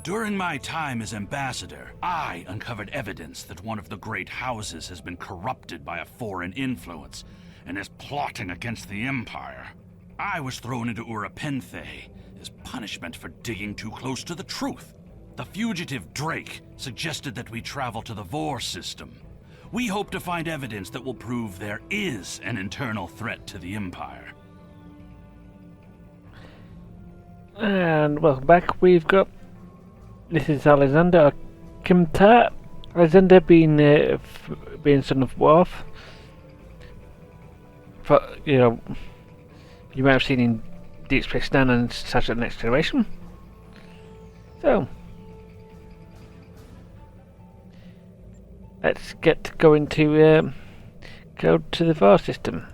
During my time as ambassador, I uncovered evidence that one of the great houses has been corrupted by a foreign influence and is plotting against the Empire. I was thrown into Urapenthe as punishment for digging too close to the truth. The fugitive Drake suggested that we travel to the Vor System. We hope to find evidence that will prove there is an internal threat to the Empire. And welcome back. We've got... This is Alexander Kimtar. Alexander being son of Worf. You might have seen in Deep Space Nine and Star Trek Next Generation. So, let's get going to go to the Vor System.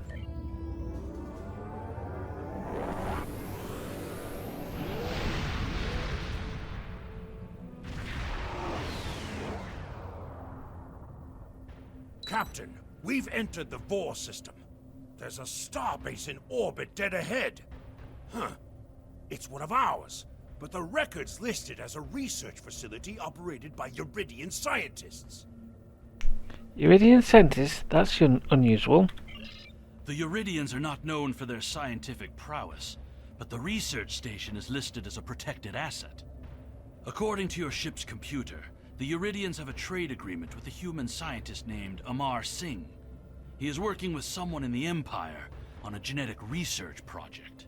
Captain, we've entered the Vor System. There's a starbase in orbit dead ahead. Huh. It's one of ours, but the record's listed as a research facility operated by Uridian scientists. Uridian scientists? That's unusual. The Uridians are not known for their scientific prowess, but the research station is listed as a protected asset. According to your ship's computer, the Uridians have a trade agreement with a human scientist named Amar Singh. He is working with someone in the Empire on a genetic research project.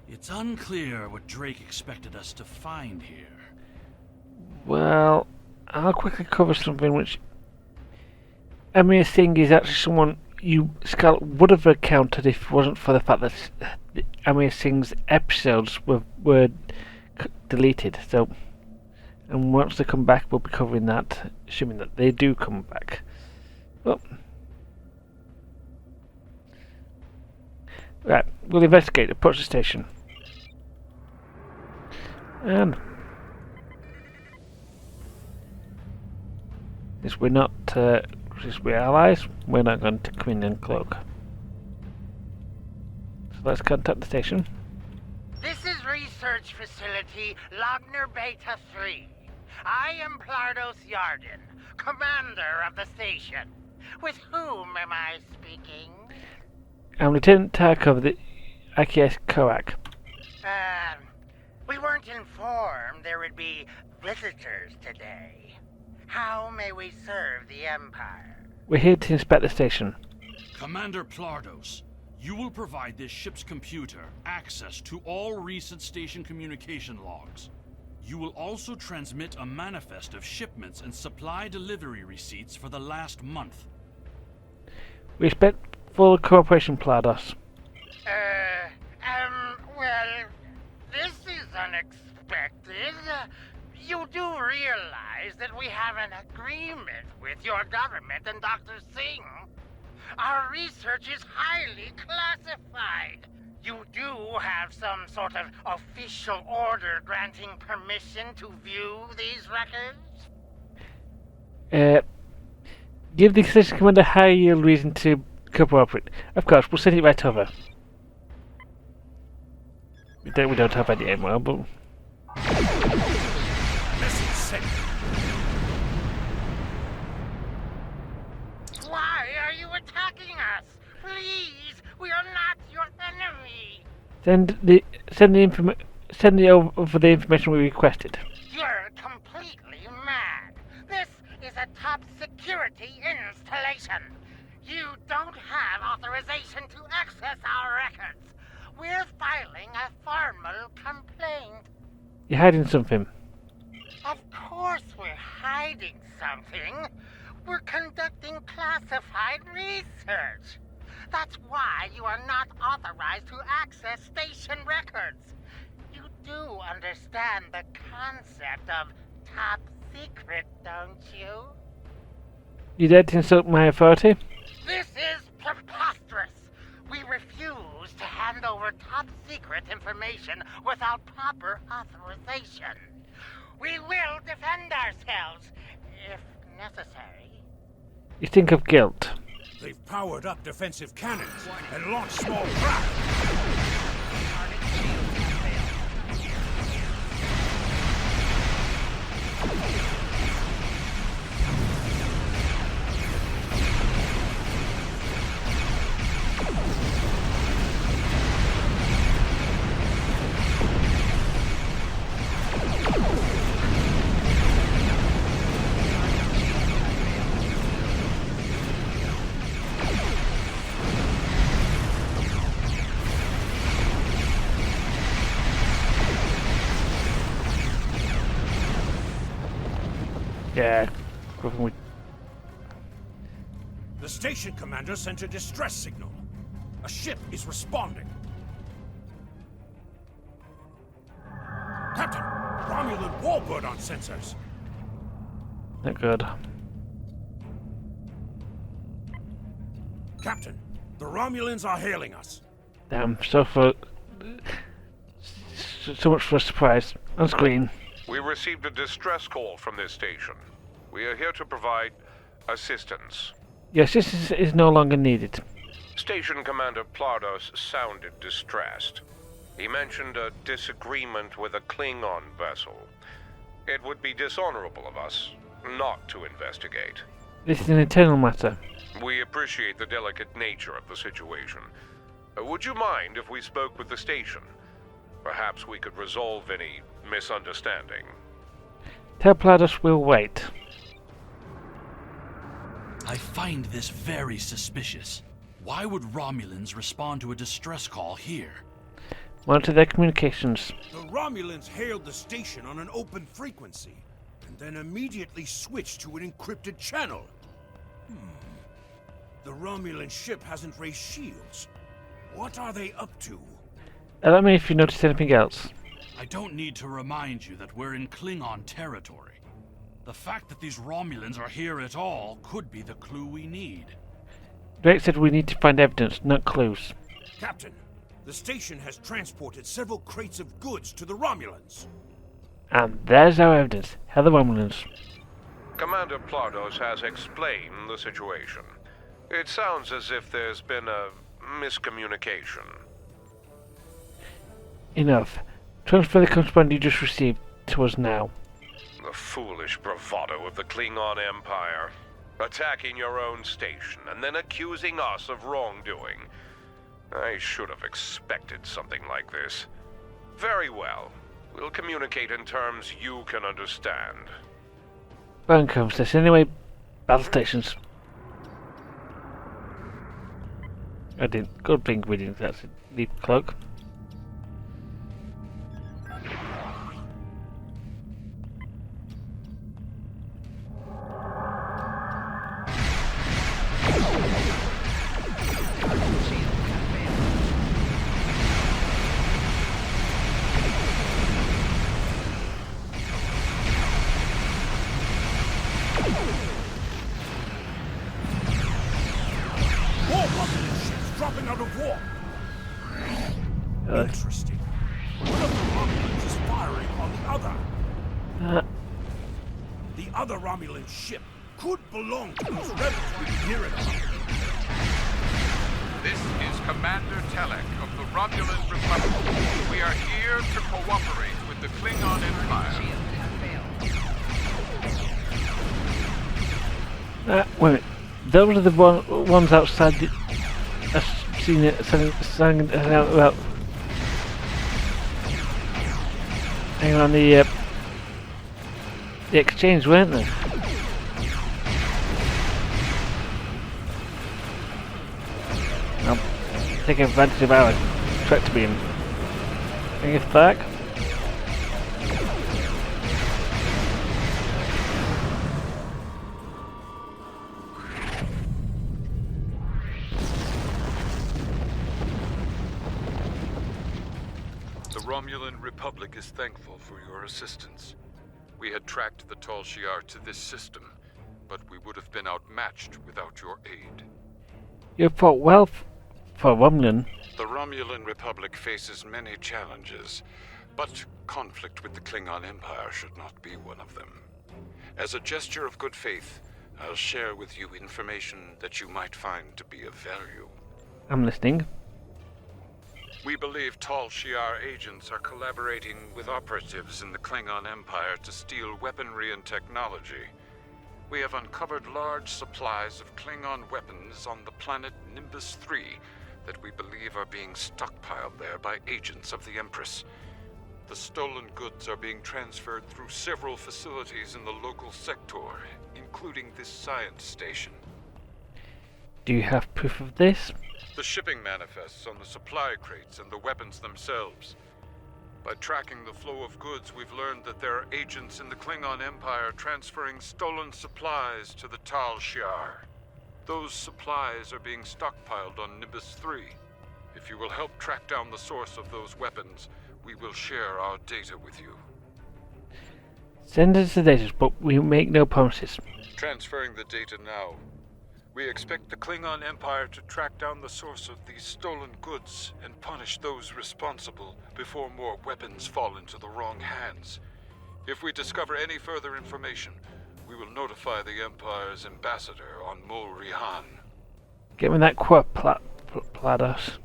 It's unclear what Drake expected us to find here. Well, I'll quickly cover something which... Amir Singh is actually someone Scarlet would have encountered if it wasn't for the fact that Amir Singh's episodes were deleted. So, and once they come back, we'll be covering that, assuming that they do come back. Well, right, we'll investigate. Approach the station. And since we're not, since we're allies, we're not going to come in and cloak. So let's contact the station. This is Research Facility Logner Beta 3. I am Plardos Yarden, commander of the station. With whom am I speaking? I'm Lieutenant Tarkov of the IKS Korak. We weren't informed there would be visitors today. How may we serve the Empire? We're here to inspect the station. Commander Plardos, you will provide this ship's computer access to all recent station communication logs. You will also transmit a manifest of shipments and supply delivery receipts for the last month. We expect full cooperation, Plardos. Well, this is unexpected. You do realize that we have an agreement with your government and Dr. Singh. Our research is highly classified. You do have some sort of official order granting permission to view these records? Give the station commander high yield reason to cooperate. Of course, we'll send it right over. We don't have any ammo, but... Message sent. Why are you attacking us? Please, we are not your enemy. Send it over for the information we requested. You're completely mad. This is a top security installation. You don't have authorization to access our records. We're filing a formal complaint. You're hiding something. Of course we're hiding something. We're conducting classified research. That's why you are not authorized to access station records. You do understand the concept of top secret, don't you? You dare to insult my authority? This is preposterous. We refuse to hand over top secret information without proper authorization. We will defend ourselves, if necessary. You think of guilt. They've powered up defensive cannons and launched small craft. Yeah. The station commander sent a distress signal. A ship is responding. Captain, Romulan warbird on sensors. Not good. Captain, the Romulans are hailing us. Damn. So much for a surprise. On screen. We received a distress call from this station. We are here to provide assistance. Yes, this is no longer needed. Station Commander Plardos sounded distressed. He mentioned a disagreement with a Klingon vessel. It would be dishonorable of us not to investigate. This is an internal matter. We appreciate the delicate nature of the situation. Would you mind if we spoke with the station? Perhaps we could resolve any misunderstanding. Tell Plados we'll wait. I find this very suspicious. Why would Romulans respond to a distress call here? Monitor their communications. The Romulans hailed the station on an open frequency, and then immediately switched to an encrypted channel. The Romulan ship hasn't raised shields. What are they up to? Let me know if you notice anything else. I don't need to remind you that we're in Klingon territory. The fact that these Romulans are here at all could be the clue we need. Drake said we need to find evidence, not clues. Captain, the station has transported several crates of goods to the Romulans. And there's our evidence. How the Romulans. Commander Plardos has explained the situation. It sounds as if there's been a miscommunication. Enough. Transfer the contraband you just received to us now. The foolish bravado of the Klingon Empire. Attacking your own station and then accusing us of wrongdoing. I should have expected something like this. Very well. We'll communicate in terms you can understand. Phone conversation. Anyway, battle stations. I didn't. Good thing we didn't actually leave the cloak. More Romulan ships dropping out of war. Interesting. One of the Romulans is firing on the other. The other Romulan ship could belong to those rebels we hear about. This is Commander Telek of the Romulan Republic. We are here to cooperate with the Klingon Empire. Wait a minute. Those are the ones outside the... I've seen it sang out about... Hang on, the exchange, weren't they? I'm taking advantage of our tractor beam. Bring it back. The Romulan Republic is thankful for your assistance. We had tracked the Tal Shiar to this system, but we would have been outmatched without your aid. You fought well for Romulan. The Romulan Republic faces many challenges, but conflict with the Klingon Empire should not be one of them. As a gesture of good faith, I'll share with you information that you might find to be of value. I'm listening. We believe Tal Shiar agents are collaborating with operatives in the Klingon Empire to steal weaponry and technology. We have uncovered large supplies of Klingon weapons on the planet Nimbus 3 that we believe are being stockpiled there by agents of the Empress. The stolen goods are being transferred through several facilities in the local sector, including this science station. Do you have proof of this? The shipping manifests on the supply crates and the weapons themselves. By tracking the flow of goods, we've learned that there are agents in the Klingon Empire transferring stolen supplies to the Tal Shiar. Those supplies are being stockpiled on Nimbus 3. If you will help track down the source of those weapons, we will share our data with you. Send us the data, but we make no promises. Transferring the data now. We expect the Klingon Empire to track down the source of these stolen goods and punish those responsible before more weapons fall into the wrong hands. If we discover any further information, we will notify the Empire's ambassador on Mol Rihan. Get me that plados.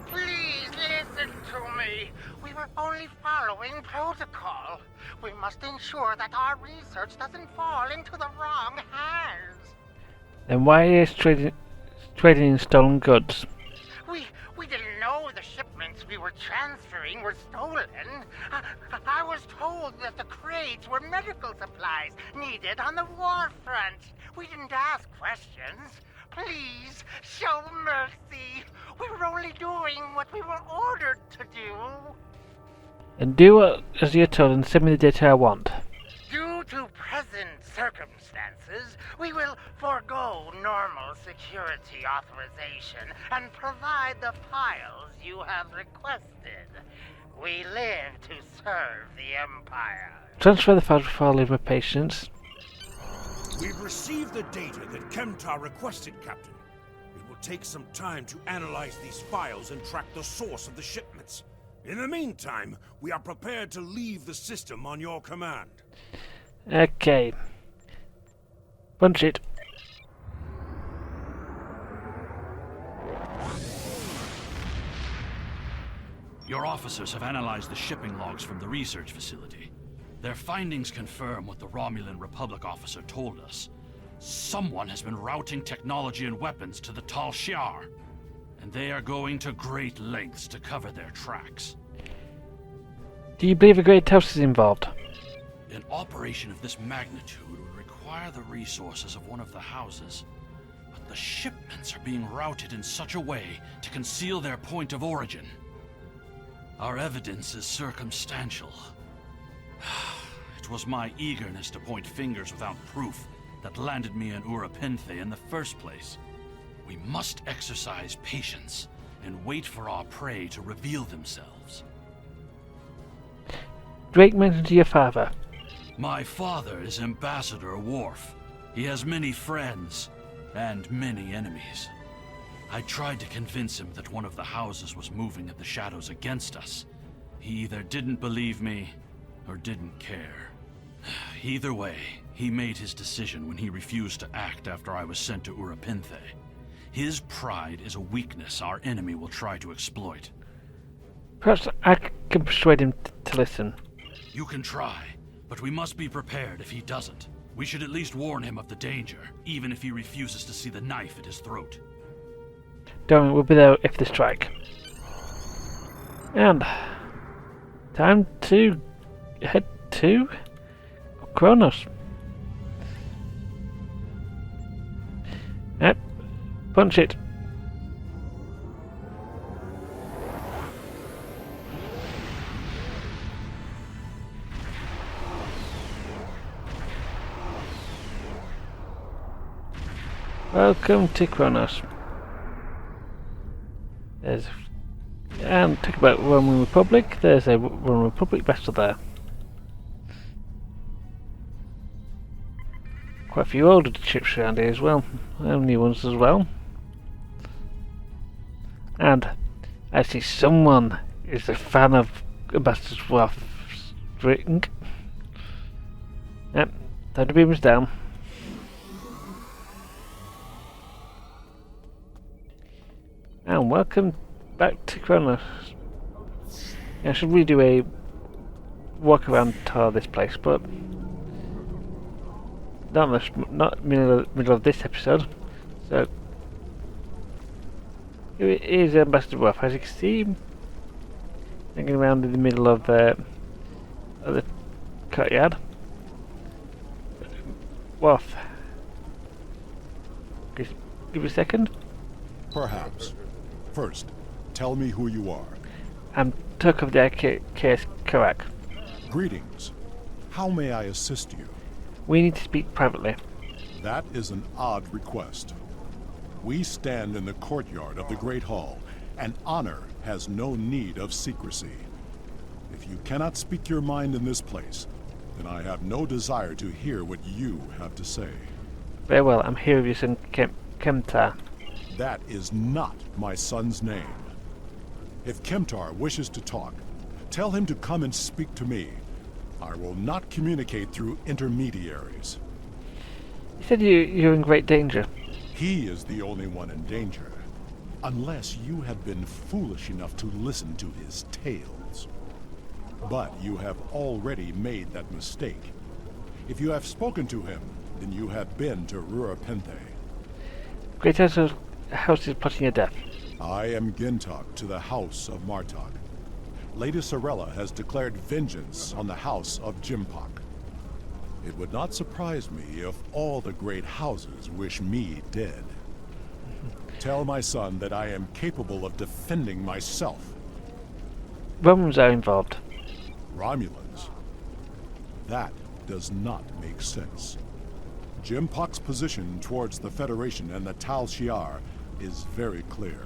Please listen to me. We were only following protocol. We must ensure that our research doesn't fall into the wrong hands. Then why is trading in stolen goods? We didn't know the shipments we were transferring were stolen. I was told that the crates were medical supplies needed on the war front. We didn't ask questions. Please, show mercy. We were only doing what we were ordered to do. And do as you're told and send me the data I want. Due to present circumstances, we will forego normal security authorization and provide the files you have requested. We live to serve the Empire. Transfer the files before I leave my patients. We've received the data that Kemtar requested, Captain. It will take some time to analyze these files and track the source of the shipments. In the meantime, we are prepared to leave the system on your command. Okay. Punch it. Your officers have analyzed the shipping logs from the research facility. Their findings confirm what the Romulan Republic officer told us. Someone has been routing technology and weapons to the Tal Shiar, and they are going to great lengths to cover their tracks. Do you believe a great house is involved? An operation of this magnitude would require the resources of one of the houses, but the shipments are being routed in such a way to conceal their point of origin. Our evidence is circumstantial. It was my eagerness to point fingers without proof that landed me in Urapinthe in the first place. We must exercise patience and wait for our prey to reveal themselves. Drake mentioned your father. My father is Ambassador Worf. He has many friends and many enemies. I tried to convince him that one of the houses was moving in the shadows against us. He either didn't believe me or didn't care. Either way, he made his decision when he refused to act after I was sent to Urapinthe. His pride is a weakness our enemy will try to exploit. Perhaps I can persuade him to listen. You can try, but we must be prepared if he doesn't. We should at least warn him of the danger, even if he refuses to see the knife at his throat. Don't worry, we'll be there if they strike. And time to head to Kronos. Yep, punch it. Welcome to Kronos. And talk about Roman Republic. There's a Roman Republic vessel there. Quite a few older ships around here as well. And new ones as well. And I see someone is a fan of Ambassador Worf's ring. Yep, time to beam us down. Now, welcome back to Kronos. I should really do a walk around tour of this place, but not middle of this episode. So here is Ambassador Worf. As you can see, hanging around in the middle of the courtyard. Worf, give me a second. Perhaps. First, tell me who you are. I'm Turk of the case Karak. Greetings. How may I assist you? We need to speak privately. That is an odd request. We stand in the courtyard of the Great Hall, and honor has no need of secrecy. If you cannot speak your mind in this place, then I have no desire to hear what you have to say. Very well, I'm here with your son Kemtar. That is not my son's name. If Kemtar wishes to talk, tell him to come and speak to me. I will not communicate through intermediaries. You said you're in great danger. He is the only one in danger. Unless you have been foolish enough to listen to his tales. But you have already made that mistake. If you have spoken to him, then you have been to Rurapenthe. Great House is plotting your death. I am Gintok to the House of Martok. Lady Sorella has declared vengeance on the House of Jimpok. It would not surprise me if all the great houses wish me dead. Tell my son that I am capable of defending myself. Romans are involved. Romulans? That does not make sense. Jimpok's position towards the Federation and the Tal Shiar is very clear.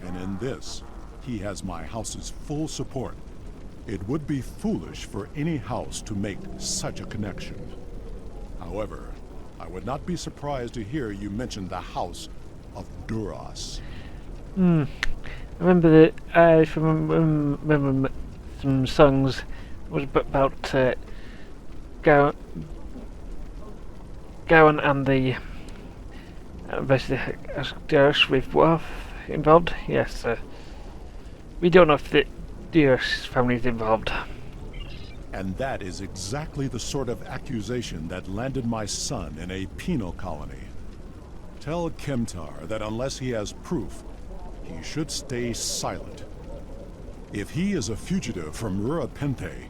And in this, he has my house's full support. It would be foolish for any house to make such a connection. However, I would not be surprised to hear you mention the House of Duras. I remember remember some songs. It was about Gowan and the versus with Worf involved. Yes, we don't know if the Duras family is involved. And that is exactly the sort of accusation that landed my son in a penal colony. Tell Kemtar that unless he has proof, he should stay silent. If he is a fugitive from Rurapenthe,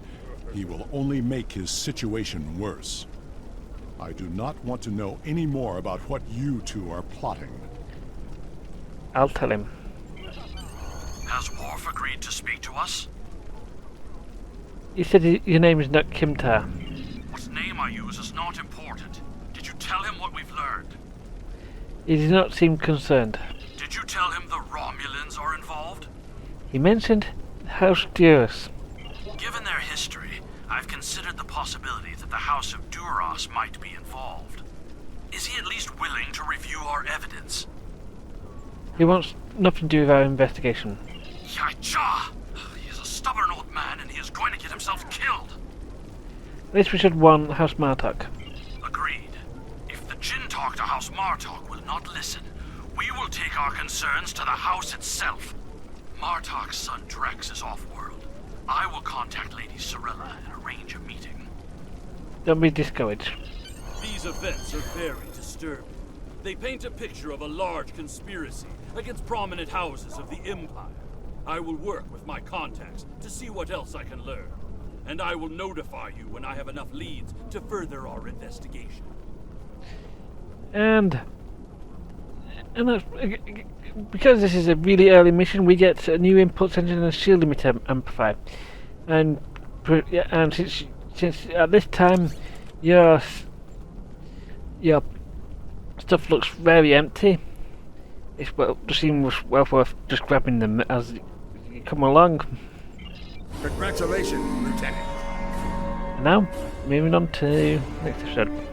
he will only make his situation worse. I do not want to know any more about what you two are plotting. I'll tell him. Has Worf agreed to speak to us? You said your name is not Kimtar. What name I use is not important. Did you tell him what we've learned? He did not seem concerned. Did you tell him the Romulans are involved? He mentioned House Duras. Given their history, I've considered the possibility that the House of Duras might be involved. Is he at least willing to review our evidence? He wants nothing to do with our investigation. Yacha! He is a stubborn old man and he is going to get himself killed. At least we should warn House Martok. Agreed. If the Jinn talk to House Martok will not listen, we will take our concerns to the house itself. Martok's son Drex is off-world. I will contact Lady Sorella and arrange a meeting. Don't be discouraged. These events are very disturbing. They paint a picture of a large conspiracy against prominent houses of the Empire. I will work with my contacts to see what else I can learn. And I will notify you when I have enough leads to further our investigation. And that's, because this is a really early mission, we get a new input engine and a shield emitter amplifier. And since at this time your stuff looks very empty, it's just seems well worth just grabbing them as you come along. Congratulations, Lieutenant. And now, moving on to next episode.